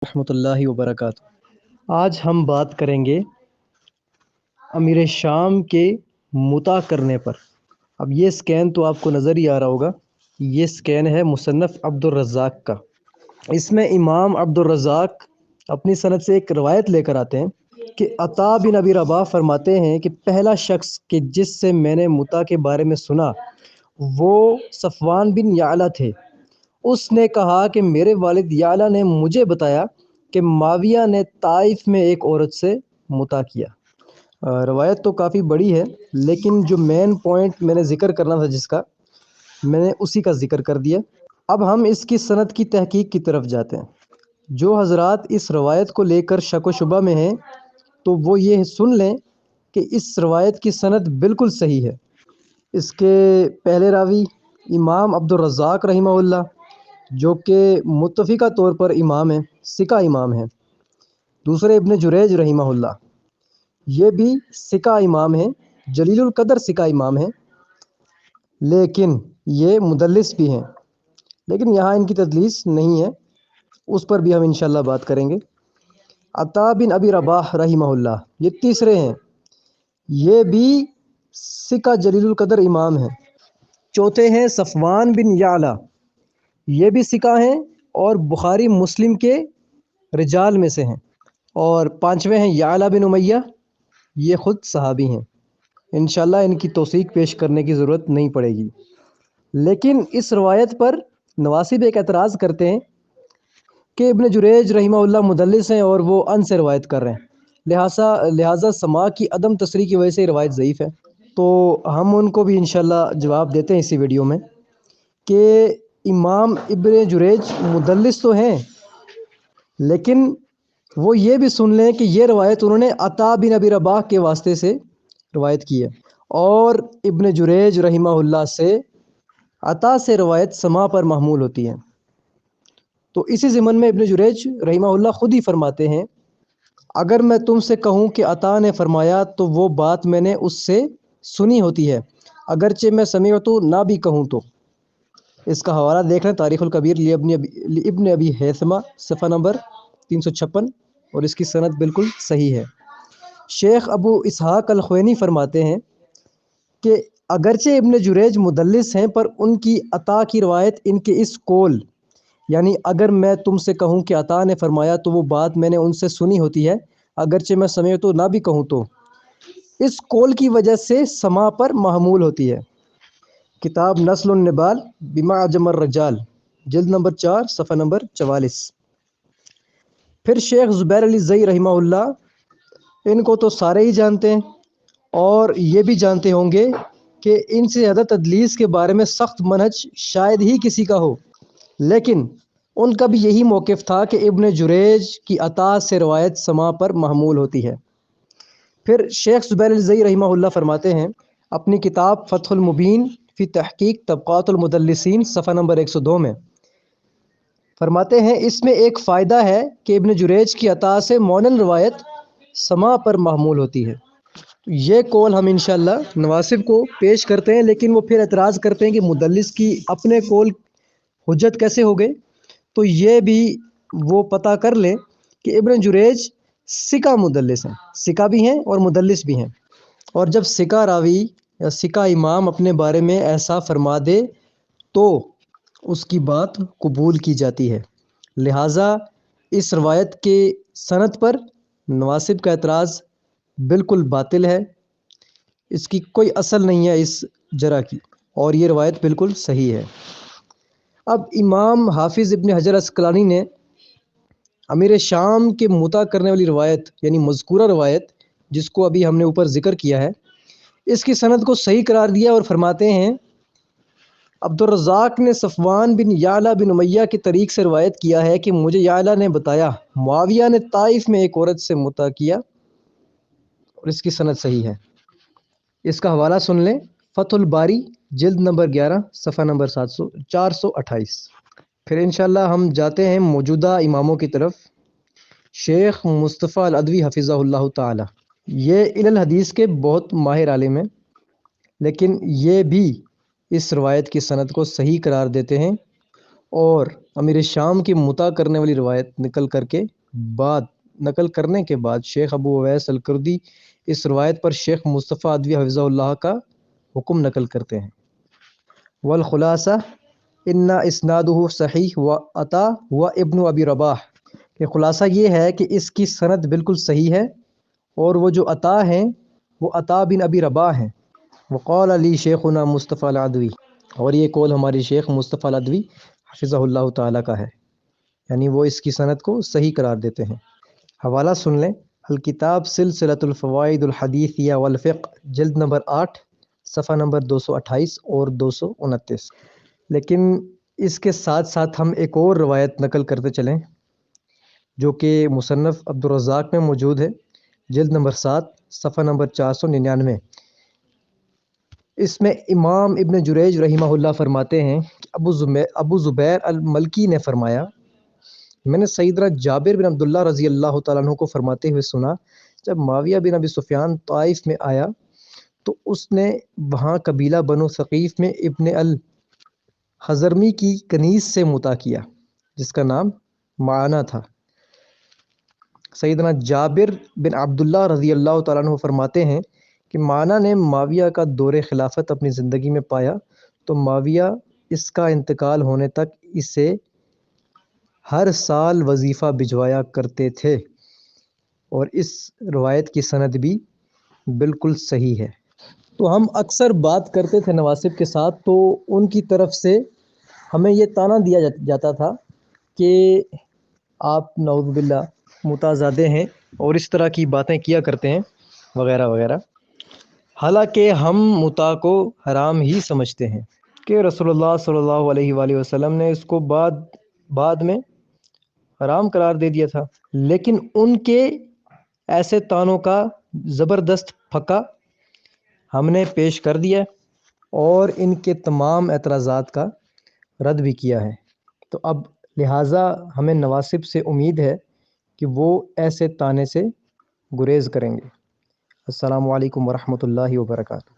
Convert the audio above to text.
رحمۃ اللہ وبرکاتہ۔ آج ہم بات کریں گے امیر شام کے مطاع کرنے پر۔ اب یہ سکین تو آپ کو نظر ہی آ رہا ہوگا، یہ سکین ہے مصنف عبد الرزاق کا۔ اس میں امام عبد الرزاق اپنی سند سے ایک روایت لے کر آتے ہیں کہ عطا بن ابی رباح فرماتے ہیں کہ پہلا شخص کہ جس سے میں نے مطاع کے بارے میں سنا وہ صفوان بن یعلا تھے۔ اس نے کہا کہ میرے والد یعلا نے مجھے بتایا کہ معاویہ نے طائف میں ایک عورت سے مطاع کیا۔ روایت تو کافی بڑی ہے، لیکن جو مین پوائنٹ میں نے ذکر کرنا تھا جس کا، میں نے اسی کا ذکر کر دیا۔ اب ہم اس کی سند کی تحقیق کی طرف جاتے ہیں۔ جو حضرات اس روایت کو لے کر شک و شبہ میں ہیں تو وہ یہ سن لیں کہ اس روایت کی سند بالکل صحیح ہے۔ اس کے پہلے راوی امام عبد الرزاق رحمہ اللہ، جو کہ متفقہ طور پر امام ہیں، ثقہ امام ہیں۔ دوسرے ابن جریج رحمہ اللہ، یہ بھی ثقہ امام ہیں، جلیل القدر ثقہ امام ہیں، لیکن یہ مدلس بھی ہیں، لیکن یہاں ان کی تدلیس نہیں ہے، اس پر بھی ہم انشاءاللہ بات کریں گے۔ عطا بن ابی رباح رحمہ اللہ، یہ تیسرے ہیں، یہ بھی ثقہ جلیل القدر امام ہیں۔ چوتھے ہیں صفوان بن یعلا، یہ بھی ثقہ ہیں اور بخاری مسلم کے رجال میں سے ہیں۔ اور پانچویں ہیں یعلا بن امیہ، یہ خود صحابی ہیں۔ انشاءاللہ ان کی توثیق پیش کرنے کی ضرورت نہیں پڑے گی، لیکن اس روایت پر نواسب ایک اعتراض کرتے ہیں کہ ابن جریج رحمہ اللہ مدلس ہیں اور وہ ان سے روایت کر رہے ہیں، لہٰذا سماع کی عدم تصریح کی وجہ سے یہ روایت ضعیف ہے۔ تو ہم ان کو بھی انشاءاللہ جواب دیتے ہیں اسی ویڈیو میں کہ امام ابن جریج مدلس تو ہیں، لیکن وہ یہ بھی سن لیں کہ یہ روایت انہوں نے عطا بن ابی رباح کے واسطے سے روایت کی ہے، اور ابن جریج رحمہ اللہ سے عطا سے روایت سماع پر محمول ہوتی ہے۔ تو اسی ضمن میں ابن جریج رحمہ اللہ خود ہی فرماتے ہیں، اگر میں تم سے کہوں کہ عطا نے فرمایا تو وہ بات میں نے اس سے سنی ہوتی ہے، اگرچہ میں سمعت نہ بھی کہوں تو۔ اس کا حوالہ دیکھ لیں تاریخ الکبیر ابن ابی حیثمہ صفحہ نمبر 356، اور اس کی سند بالکل صحیح ہے۔ شیخ ابو اسحاق الخوینی فرماتے ہیں کہ اگرچہ ابن جریج مدلس ہیں پر ان کی عطا کی روایت ان کے اس قول، یعنی اگر میں تم سے کہوں کہ عطا نے فرمایا تو وہ بات میں نے ان سے سنی ہوتی ہے، اگرچہ میں سمعت نہ بھی کہوں تو، اس قول کی وجہ سے سماع پر محمول ہوتی ہے۔ کتاب نسل النبال بما عجم الرجال، جلد نمبر 4 صفحہ نمبر 44۔ پھر شیخ زبیر علی زئی رحمہ اللہ، ان کو تو سارے ہی جانتے ہیں اور یہ بھی جانتے ہوں گے کہ ان سے زیادہ تدلیس کے بارے میں سخت منہج شاید ہی کسی کا ہو، لیکن ان کا بھی یہی موقف تھا کہ ابن جریج کی عطا سے روایت سماع پر محمول ہوتی ہے۔ پھر شیخ زبیر علی زئی رحمہ اللہ فرماتے ہیں اپنی کتاب فتح المبین فی تحقیق طبقات المدلسین صفحہ نمبر 102 میں، فرماتے ہیں اس میں ایک فائدہ ہے کہ ابن جریج کی عطا سے مونن روایت سماع پر محمول ہوتی ہے۔ یہ قول ہم انشاءاللہ نواسب کو پیش کرتے ہیں، لیکن وہ پھر اعتراض کرتے ہیں کہ مدلس کی اپنے قول حجت کیسے ہو گئے؟ تو یہ بھی وہ پتہ کر لیں کہ ابن جریج ثقہ مدلس ہیں، ثقہ بھی ہیں اور مدلس بھی ہیں، اور جب ثقہ راوی یا ثقہ امام اپنے بارے میں ایسا فرما دے تو اس کی بات قبول کی جاتی ہے۔ لہٰذا اس روایت کے سند پر نواسب کا اعتراض بالکل باطل ہے، اس کی کوئی اصل نہیں ہے اس جرح کی، اور یہ روایت بالکل صحیح ہے۔ اب امام حافظ ابن حجر عسقلانی نے امیر شام کے مطاع کرنے والی روایت، یعنی مذکورہ روایت جس کو ابھی ہم نے اوپر ذکر کیا ہے، اس کی سند کو صحیح قرار دیا اور فرماتے ہیں عبد الرزاق نے صفوان بن یعلا بن امیہ کے طریق سے روایت کیا ہے کہ مجھے یعلا نے بتایا معاویہ نے طائف میں ایک عورت سے مطاع کیا، اور اس کی سند صحیح ہے۔ اس کا حوالہ سن لیں فتح الباری جلد نمبر 11 صفحہ نمبر 428۔ پھر انشاءاللہ ہم جاتے ہیں موجودہ اماموں کی طرف۔ شیخ مصطفیٰ العدوی حفظہ اللہ تعالی، یہ علل حدیث کے بہت ماہر عالم ہیں، لیکن یہ بھی اس روایت کی سند کو صحیح قرار دیتے ہیں اور امیر شام کی متا کرنے والی روایت نقل کرنے کے بعد شیخ ابو اویس الکردی اس روایت پر شیخ مصطفیٰ ادوی حفظہ اللہ کا حکم نقل کرتے ہیں۔ والخلاصہ ان اسنادہ صحیح و عطا و ابن ابی رباح، کہ خلاصہ یہ ہے کہ اس کی سند بالکل صحیح ہے، اور وہ جو عطا ہیں وہ عطا بن ابی رباح ہیں۔ وقال علی شیخنا مصطفیٰ العدوی، اور یہ قول ہماری شیخ مصطفیٰ العدوی حفظہ اللہ تعالیٰ کا ہے، یعنی وہ اس کی سند کو صحیح قرار دیتے ہیں۔ حوالہ سن لیں، الکتاب سلسلۃ الفوائد الحدیثیہ والفقہ، جلد نمبر 8، صفحہ نمبر 228 اور 229۔ لیکن اس کے ساتھ ساتھ ہم ایک اور روایت نقل کرتے چلیں جو کہ مصنف عبدالرزاق میں موجود ہے، جلد نمبر 7، صفحہ نمبر 499۔ اس میں امام ابن جریج رحمہ اللہ فرماتے ہیں کہ ابو زبیر الملکی نے فرمایا، میں نے سیدنا جابر بن عبداللہ رضی اللہ تعالیٰ عنہ کو فرماتے ہوئے سنا، جب معاویہ بن ابی سفیان طائف میں آیا تو اس نے وہاں قبیلہ بنو ثقیف میں ابن الحضرمی کی کنیز سے متا کیا جس کا نام معانہ تھا۔ سیدنا جابر بن عبداللہ رضی اللہ تعالیٰ عنہ فرماتے ہیں کہ معانہ نے معاویہ کا دور خلافت اپنی زندگی میں پایا تو معاویہ اس کا انتقال ہونے تک اسے ہر سال وظیفہ بھجوایا کرتے تھے، اور اس روایت کی سند بھی بالکل صحیح ہے۔ تو ہم اکثر بات کرتے تھے نواسب کے ساتھ، تو ان کی طرف سے ہمیں یہ طعنہ دیا جاتا تھا کہ آپ نعوذ باللہ متازادے ہیں اور اس طرح کی باتیں کیا کرتے ہیں وغیرہ وغیرہ، حالانکہ ہم متا کو حرام ہی سمجھتے ہیں کہ رسول اللہ صلی اللہ علیہ وآلہ وسلم نے اس کو بعد میں حرام قرار دے دیا تھا، لیکن ان کے ایسے طعنوں کا زبردست پھکا ہم نے پیش کر دیا اور ان کے تمام اعتراضات کا رد بھی کیا ہے۔ تو اب لہٰذا ہمیں نواسب سے امید ہے کہ وہ ایسے طعنے سے گریز کریں گے۔ السلام علیکم ورحمۃ اللہ وبرکاتہ۔